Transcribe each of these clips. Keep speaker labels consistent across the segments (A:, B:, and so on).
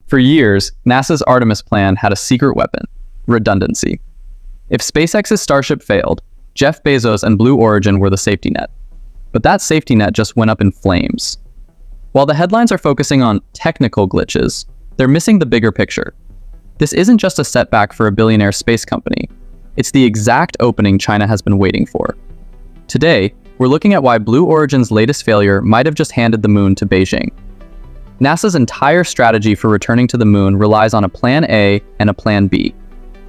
A: For years, NASA's Artemis plan had a secret weapon: redundancy. If SpaceX's Starship failed, Jeff Bezos and Blue Origin were the safety net. But that safety net just went up in flames. While the headlines are focusing on technical glitches, they're missing the bigger picture. This isn't just a setback for a billionaire space company. It's the exact opening China has been waiting for. Today, we're looking at why Blue Origin's latest failure might have just handed the moon to Beijing. NASA's entire strategy for returning to the moon relies on a Plan A and a Plan B.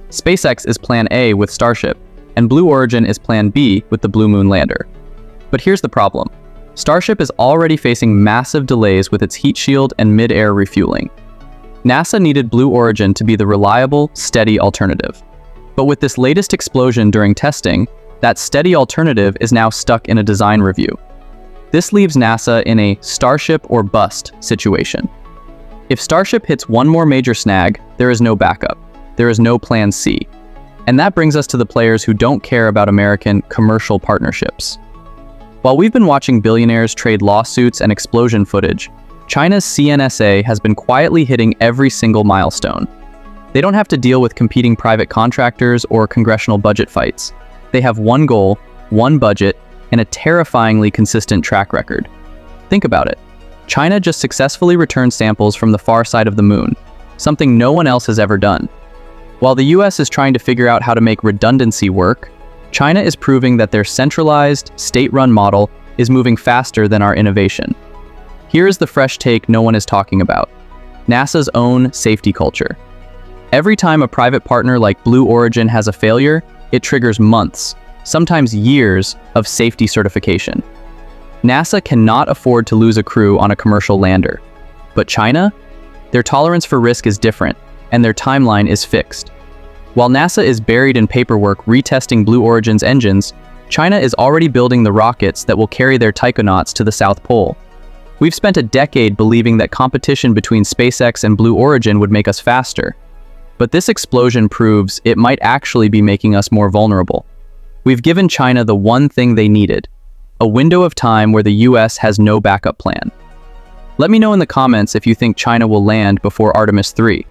A: SpaceX is Plan A with Starship, and Blue Origin is Plan B with the Blue Moon lander. But here's the problem. Starship is already facing massive delays with its heat shield and mid-air refueling. NASA needed Blue Origin to be the reliable, steady alternative. But with this latest explosion during testing, that steady alternative is now stuck in a design review. This leaves NASA in a Starship or bust situation. If Starship hits one more major snag, there is no backup. There is no Plan C. And that brings us to the players who don't care about American commercial partnerships. While we've been watching billionaires trade lawsuits and explosion footage, China's CNSA has been quietly hitting every single milestone. They don't have to deal with competing private contractors or congressional budget fights. They have one goal, one budget, and a terrifyingly consistent track record. Think about it. China just successfully returned samples from the far side of the moon, something no one else has ever done. While the US is trying to figure out how to make redundancy work, China is proving that their centralized, state-run model is moving faster than our innovation. Here is the fresh take no one is talking about: NASA's own safety culture. Every time a private partner like Blue Origin has a failure, it triggers months, sometimes years, of safety certification. NASA cannot afford to lose a crew on a commercial lander. But China? Their tolerance for risk is different, and their timeline is fixed. While NASA is buried in paperwork retesting Blue Origin's engines, China is already building the rockets that will carry their taikonauts to the South Pole. We've spent a decade believing that competition between SpaceX and Blue Origin would make us faster. But this explosion proves it might actually be making us more vulnerable. We've given China the one thing they needed: a window of time where the US has no backup plan. Let me know in the comments if you think China will land before Artemis 3.